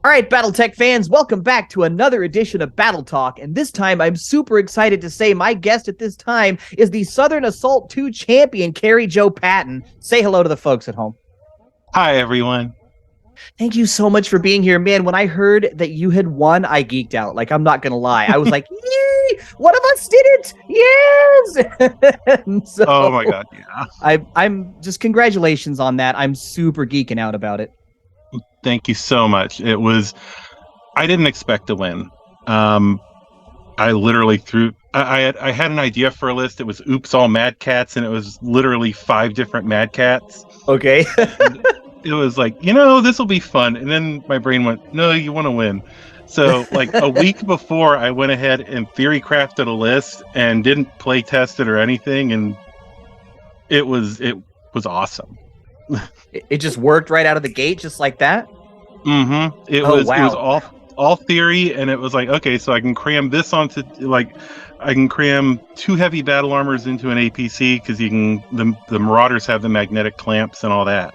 All right, Battletech fans, welcome back to another edition of Battle Talk. And this time, I'm super excited to say my guest at this time is the Southern Assault 2 champion, Carrie Patton. Say hello to the folks at home. Hi, everyone. Thank you so much for being here, man. When I heard that you had won, I geeked out. Like, I'm not going to lie. I was like, yay, one of us did it. Yes. So, oh, my God. Yeah. I'm just congratulations on that. I'm super geeking out about it. Thank you so much. I didn't expect to win. I literally I had an idea for a list. It was Oops All Mad Cats, and it was literally 5 different Mad Cats. Okay. It was like, this will be fun. And then my brain went, no, you want to win. So like a week before, I went ahead and theory crafted a list and didn't play test it or anything. And it was awesome. It just worked right out of the gate, just like that. Mm-hmm. It was all theory, and it was like, okay, so I can cram this onto, like, I can cram 2 heavy battle armors into an APC because the Marauders have the magnetic clamps and all that.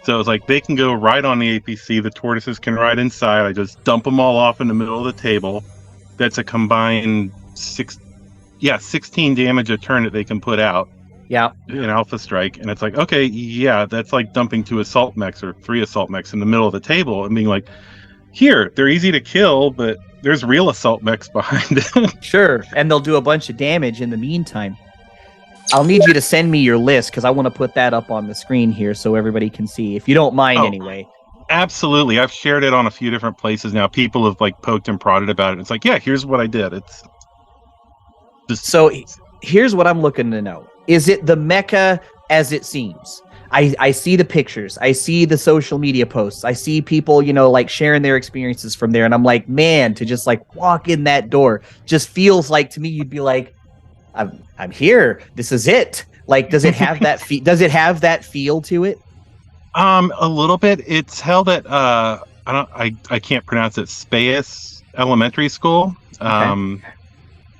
So it was like they can go right on the APC. The tortoises can ride inside. I just dump them all off in the middle of the table. That's a combined 16 damage a turn that they can put out. Yeah. An alpha strike, and it's like, okay, yeah, that's like dumping 2 assault mechs or 3 assault mechs in the middle of the table and being like, here, they're easy to kill, but there's real assault mechs behind it. Sure, and they'll do a bunch of damage in the meantime. I'll need you to send me your list because I want to put that up on the screen here so everybody can see, if you don't mind anyway. Absolutely. I've shared it on a few different places now. People have like poked and prodded about it. It's like, yeah, here's what I did. It's just... So here's what I'm looking to know. Is it the mecha as it seems? I see the pictures. I see the social media posts. I see people, like sharing their experiences from there. And I'm like, man, to just like walk in that door just feels like, to me, you'd be like, I'm here. This is it. Like, does it have that does it have that feel to it? A little bit. It's held at I can't pronounce it. Speas Elementary School. Okay.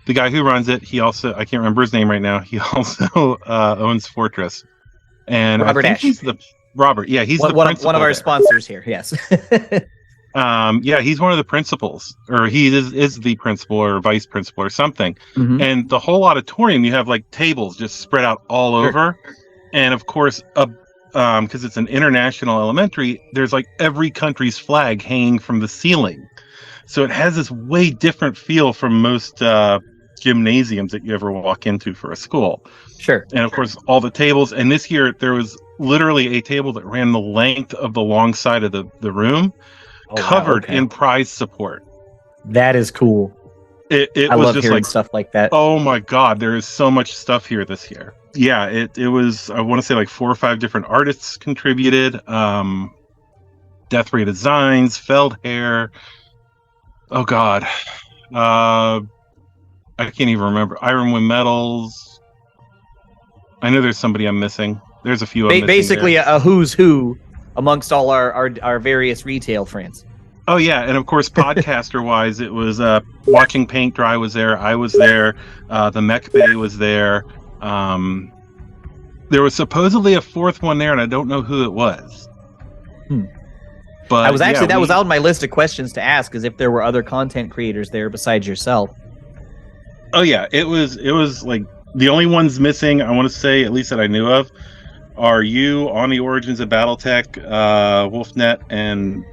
The guy who runs it, he also, I can't remember his name right now. He also owns Fortress. And Robert I think he's Robert. Yeah, he's one of our sponsors here. Yes. Yeah, he's one of the principals, or he is the principal or vice principal or something. Mm-hmm. And the whole auditorium, you have like tables just spread out all over. And of course, because it's an international elementary, there's like every country's flag hanging from the ceiling. So it has this way different feel from most gymnasiums that you ever walk into for a school. Sure. And of course, all the tables. And this year, there was literally a table that ran the length of the long side of the room, covered in prize support. That is cool. I was love just hearing stuff like that. Oh my God, there is so much stuff here this year. Yeah, it was, I want to say like 4 or 5 different artists contributed. Death Ray Designs, Feldhair. Oh God. I can't even remember. Ironwind Metals. I know there's somebody I'm missing. There's a few. Basically, a who's who amongst all our various retail friends. Oh yeah, and of course, podcaster-wise, it was Watching Paint Dry was there. I was there. The Mech Bay was there. There was supposedly a 4th one there, and I don't know who it was. But I was actually that was on my list of questions to ask, is if there were other content creators there besides yourself. Oh yeah, it was like the only ones missing, I want to say, at least that I knew of, are you, On the Origins of Battletech, Wolfnet, and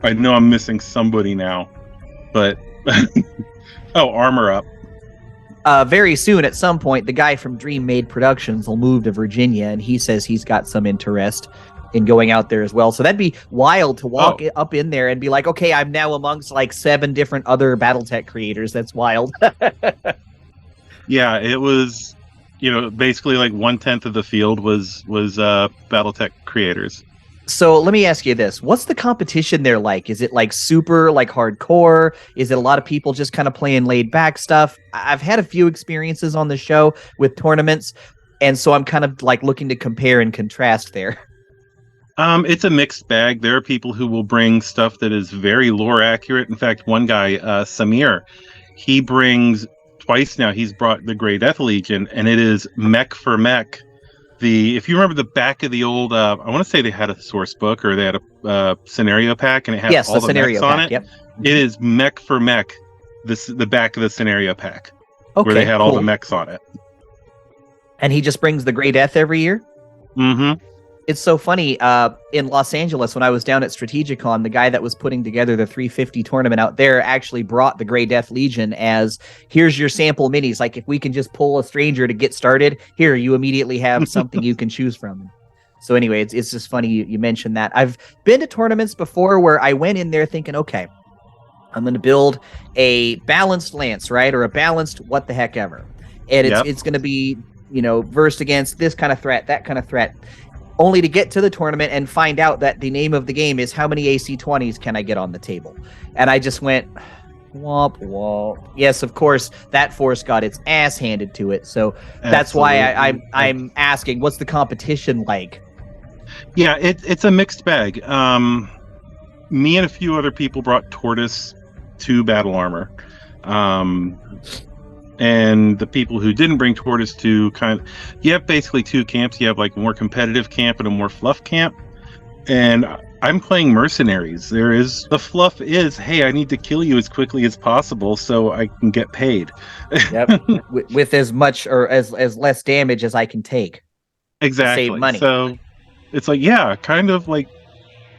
I know I'm missing somebody now, but Armor Up. Very soon, at some point, the guy from Dream Made Productions will move to Virginia, and he says he's got some interest in going out there as well. So that'd be wild to walk up in there and be like, okay, I'm now amongst like 7 different other Battletech creators. That's wild. Yeah, it was, basically like 1/10 of the field was Battletech creators. So let me ask you this. What's the competition there like? Is it like super like hardcore? Is it a lot of people just kind of playing laid back stuff? I've had a few experiences on the show with tournaments, and so I'm kind of like looking to compare and contrast there. It's a mixed bag. There are people who will bring stuff that is very lore accurate. In fact, one guy, Samir, he brings twice now. He's brought the Grey Death Legion, and it is mech for mech, if you remember the back of the old, I want to say they had a source book or they had a scenario pack, and it has all the mechs on it. Yep. It is mech for mech. The back of the scenario pack, where they had all the mechs on it. And he just brings the Grey Death every year? Mm-hmm. It's so funny. In Los Angeles, when I was down at Strategicon, the guy that was putting together the 350 tournament out there actually brought the Grey Death Legion as, here's your sample minis. Like, if we can just pull a stranger to get started, here, you immediately have something you can choose from. So anyway, it's just funny you mentioned that. I've been to tournaments before where I went in there thinking, okay, I'm going to build a balanced lance, right? Or a balanced what the heck ever. And it's going to be, versed against this kind of threat, that kind of threat, only to get to the tournament and find out that the name of the game is how many AC-20s can I get on the table? And I just went, womp, womp. Yes, of course, that force got its ass handed to it. So that's why I'm asking, what's the competition like? Yeah, it's a mixed bag. Me and a few other people brought Tortoise to Battle Armor. And the people who didn't bring Tortoise to you have basically two camps. You have like a more competitive camp and a more fluff camp. And I'm playing Mercenaries. The fluff is, hey, I need to kill you as quickly as possible so I can get paid. Yep. With as much or as less damage as I can take. Exactly. To save money. So it's like, yeah, kind of like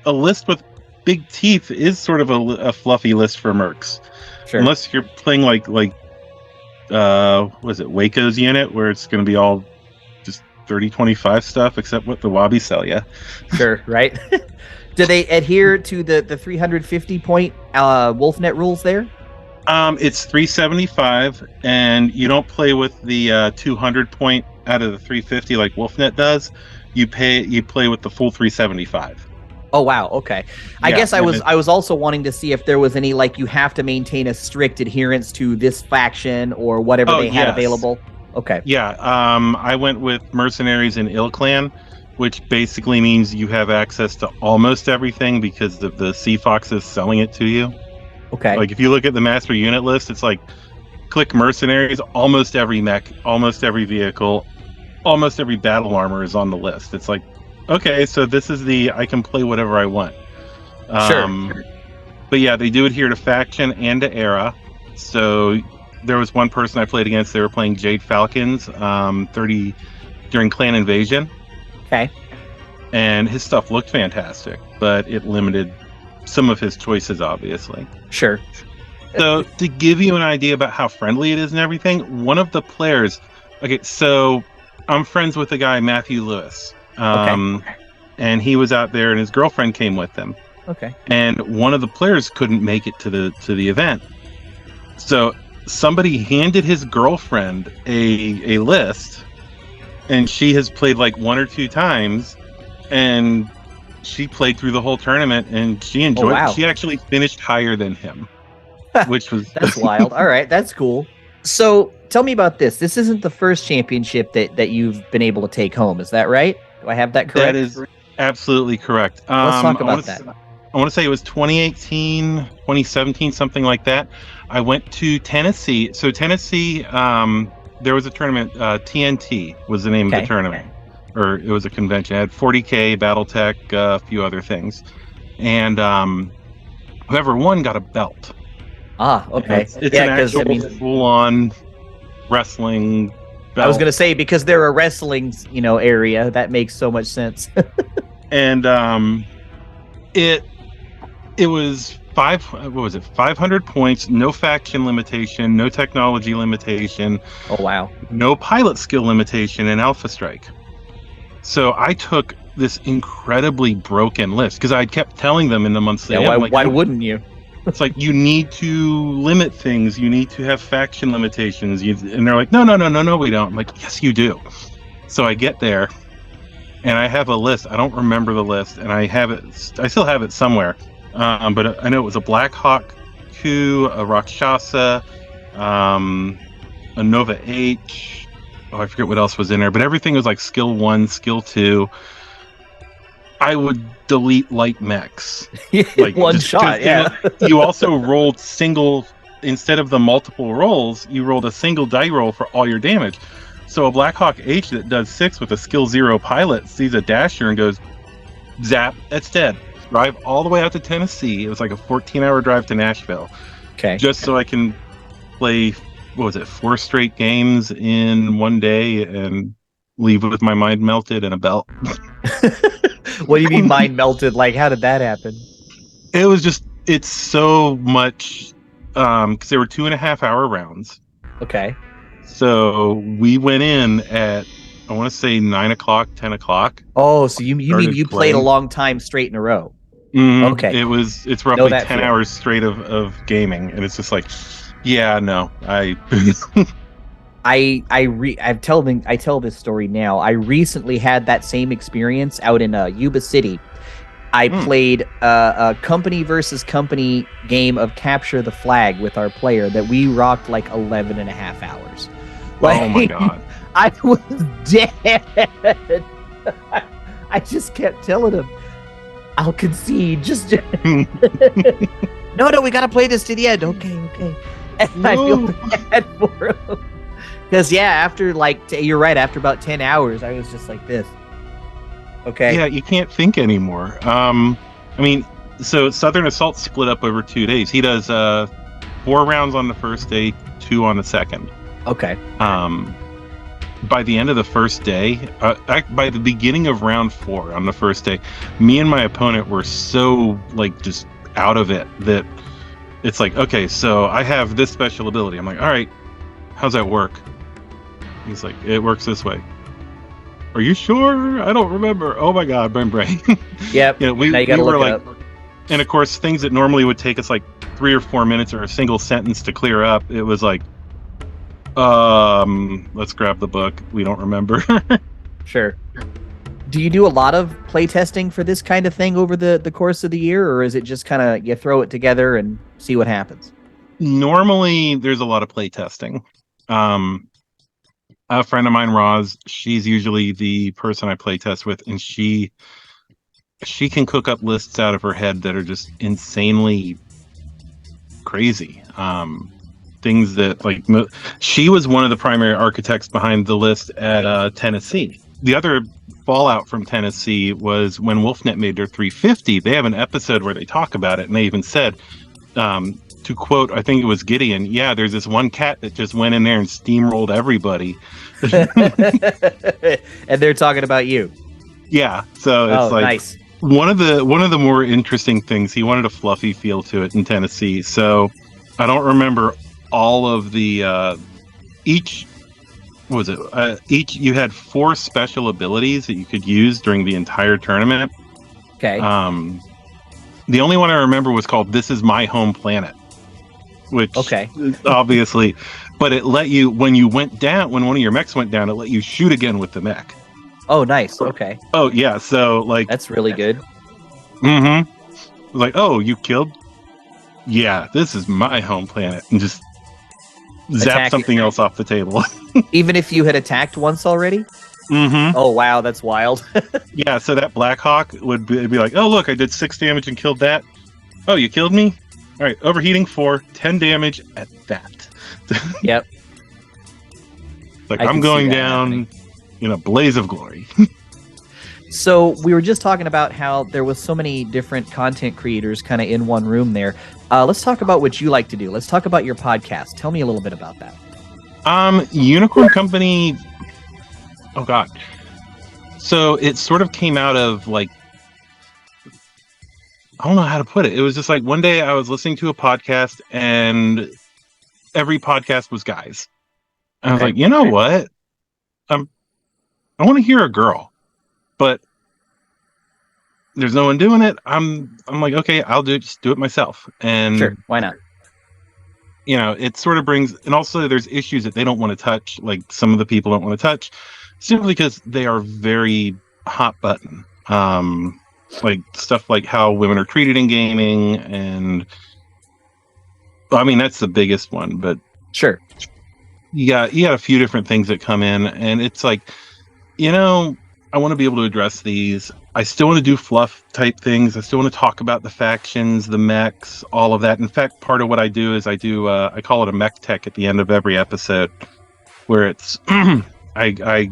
a list with big teeth is sort of a fluffy list for mercs. Sure. Unless you're playing like was it Waco's unit where it's going to be all just 30-25 stuff except what the Wobby sell you. Sure, right? Do they adhere to the 350 point Wolfnet rules there? It's 375, and you don't play with the 200 point out of the 350 like Wolfnet does. You play with the full 375. Oh wow, okay. I guess I was also wanting to see if there was any, like, you have to maintain a strict adherence to this faction or whatever they had available. Okay. Yeah, I went with Mercenaries and Ill Clan, which basically means you have access to almost everything because of the Sea Foxes selling it to you. Okay. Like if you look at the master unit list, it's like click Mercenaries, almost every mech, almost every vehicle, almost every battle armor is on the list. It's like, okay, so this is I can play whatever I want. Sure. But yeah, they do adhere to faction and to era. So there was one person I played against, they were playing Jade Falcons 30 during Clan Invasion. Okay. And his stuff looked fantastic, but it limited some of his choices, obviously. Sure. So to give you an idea about how friendly it is and everything, one of the players... Okay, so I'm friends with a guy, Matthew Lewis. And he was out there and his girlfriend came with him. Okay. And one of the players couldn't make it to the event. So somebody handed his girlfriend a list, and she has played like one or two times, and she played through the whole tournament and she enjoyed it. She actually finished higher than him, which was that's wild. All right, that's cool. So tell me about this. This isn't the first championship that you've been able to take home. Is that right? Do I have that correct? That is absolutely correct. Let's talk about that. I want to say it was 2018, 2017, something like that. I went to Tennessee. So Tennessee, there was a tournament. TNT was the name of the tournament. Or it was a convention. It had 40K, Battletalk, a few other things. And whoever won got a belt. Ah, okay. It's an actual full-on wrestling belt. I was going to say, because they're a wrestling, area, that makes so much sense. And it was 500 points, no faction limitation, no technology limitation. Oh wow. No pilot skill limitation in Alpha Strike. So I took this incredibly broken list because I kept telling them in the monthly. Yeah, why wouldn't you? It's like, you need to limit things. You need to have faction limitations. And they're like, no, we don't. I'm like, yes, you do. So I get there, and I have a list. I don't remember the list, and I still have it somewhere. But I know it was a Black Hawk 2, a Rakshasa, a Nova H. Oh, I forget what else was in there. But everything was like skill 1, skill 2. I would delete light mechs. Like one shot, yeah. You also rolled single, instead of the multiple rolls, you rolled a single die roll for all your damage. So a Blackhawk H that does 6 with a skill 0 pilot sees a dasher and goes, zap, that's dead. Drive all the way out to Tennessee. It was like a 14-hour drive to Nashville. Okay. Just so I can play, 4 straight games in one day and leave with my mind melted and a belt. What do you mean mind melted? Like, how did that happen? It was just, it's so much, because they were 2.5-hour rounds. Okay. So we went in at, I want to say 9 o'clock, 10 o'clock. Oh, so you mean you played a long time straight in a row? Mm-hmm. Okay. It's roughly 10 hours straight of gaming, and it's just like, yeah, no, I tell this story now. I recently had that same experience out in Yuba City. I played a company versus company game of Capture the Flag with our player that we rocked like 11 and a half hours. Like, oh my god. I was dead. I just kept telling him, I'll concede. Just no, we gotta play this to the end. Okay. And no. I feel bad for him. Because after you're right, after about 10 hours, I was just like this. Okay. Yeah, you can't think anymore. I mean, so Southern Assault split up over 2 days. He does 4 rounds on the first day, 2 on the second. Okay. By the end of the first day, by the beginning of round 4 on the first day, me and my opponent were so just out of it that it's like, okay, so I have this special ability. I'm like, all right, how's that work? He's like, it works this way. Are you sure? I don't remember. Oh my god, brain. Yep. We were like, and of course, things that normally would take us like 3 or 4 minutes or a single sentence to clear up, it was like, let's grab the book. We don't remember. Sure. Do you do a lot of play testing for this kind of thing over the course of the year, or is it just kind of you throw it together and see what happens? Normally, there's a lot of play testing. A friend of mine, Roz, she's usually the person I play test with, and she can cook up lists out of her head that are just insanely crazy. Things that she was one of the primary architects behind the list at Tennessee. The other fallout from Tennessee was when WolfNet made their 350. They have an episode where they talk about it, and they even said, to quote, I think it was Gideon, yeah, there's this one cat that just went in there and steamrolled everybody. And they're talking about you. Yeah, so it's nice. One of the more interesting things, he wanted a fluffy feel to it in Tennessee. So I don't remember all of the each you had 4 special abilities that you could use during the entire tournament. Okay. The only one I remember was called This Is My Home Planet, which obviously, but it let you, when one of your mechs went down, it let you shoot again with the mech. Oh, nice. Okay. Oh yeah, so that's really good. Mm-hmm. Like, oh, you killed? Yeah, this is my home planet, and just zap something else off the table. Even if you had attacked once already? Mm-hmm. Oh, wow, that's wild. Yeah, so that Blackhawk would be like, oh, look, I did 6 damage and killed that. Oh, you killed me? All right, overheating 4, 10 damage at that. Yep. I'm going down in a blaze of glory. So we were just talking about how there was so many different content creators kind of in one room there. Let's talk about what you like to do. Let's talk about your podcast. Tell me a little bit about that. Unicorn Company. Oh God. So it sort of came out of I don't know how to put it. It was just like one day I was listening to a podcast and every podcast was guys. And I was like, you know what? I want to hear a girl, but there's no one doing it. I'm like, okay, I'll just do it myself. And sure, why not? It sort of brings, and also there's issues that they don't want to touch, like some of the people don't want to touch, simply because they are very hot button. Like stuff like how women are treated in gaming, and I mean that's the biggest one, but sure. You got a few different things that come in, and it's like, I want to be able to address these. I still want to do fluff type things. I still want to talk about the factions, the mechs, all of that. In fact, part of what I do is I call it a mech tech at the end of every episode, where it's I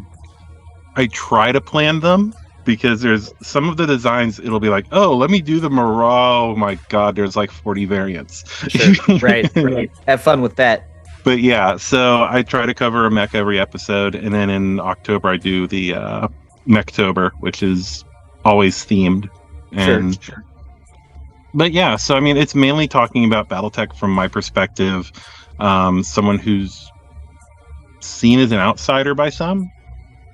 try to plan them, because there's some of the designs, it'll be like, oh, let me do the morale. Oh my god, there's like 40 variants. Sure. Right. Have fun with that. But yeah, so I try to cover a mech every episode, and then in October I do the Mechtober, which is always themed. And sure. But yeah, so I mean, it's mainly talking about BattleTech from my perspective, someone who's seen as an outsider by some,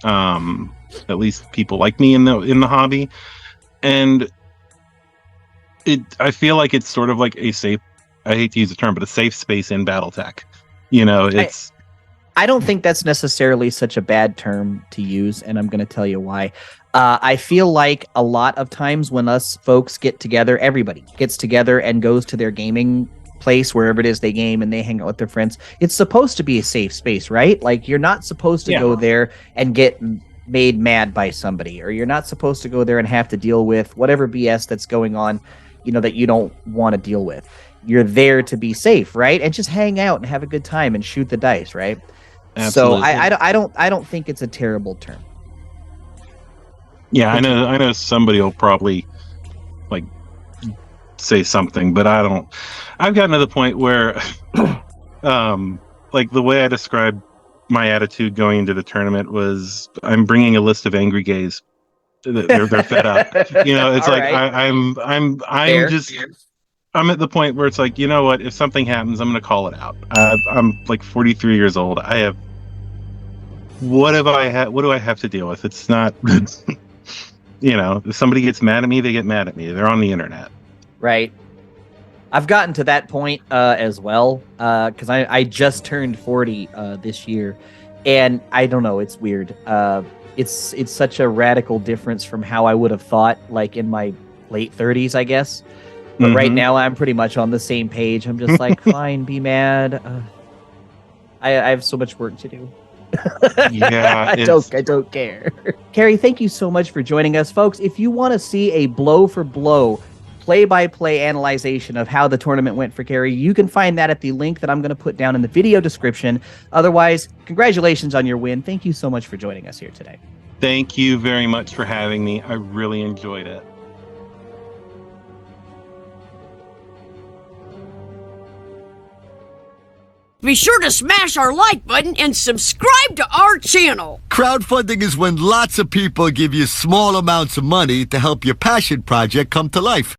at least people like me in the hobby, and I feel like it's sort of like a safe, I hate to use the term, but a safe space in BattleTech. It's. I don't think that's necessarily such a bad term to use, and I'm going to tell you why. I feel like a lot of times when us folks get together, everybody gets together and goes to their gaming place, wherever it is they game, and they hang out with their friends. It's supposed to be a safe space, right? Like, you're not supposed to go there and get made mad by somebody, or you're not supposed to go there and have to deal with whatever BS that's going on, that you don't want to deal with. You're there to be safe, right? And just hang out and have a good time and shoot the dice, right? Absolutely. So I don't think it's a terrible term. Yeah, I know somebody will probably like say something, but I don't. I've gotten to the point where like the way I described my attitude going into the tournament was, I'm bringing a list of angry gays. They're fed up. It's like, right. I'm just I'm at the point where it's like, you know what? If something happens, I'm going to call it out. I'm like 43 years old. What do I have to deal with? It's not. If somebody gets mad at me, they get mad at me. They're on the internet. Right. I've gotten to that point as well, because I just turned 40 this year, and I don't know, it's weird. It's such a radical difference from how I would have thought, like in my late 30s, I guess. But right now, I'm pretty much on the same page. I'm just like, fine, be mad. I have so much work to do. Yeah, I don't care. Carrie, thank you so much for joining us, folks. If you want to see a blow for blow, play-by-play analyzation of how the tournament went for Carrie, you can find that at the link that I'm going to put down in the video description. Otherwise, congratulations on your win. Thank you so much for joining us here today. Thank you very much for having me. I really enjoyed it. Be sure to smash our like button and subscribe to our channel. Crowdfunding is when lots of people give you small amounts of money to help your passion project come to life.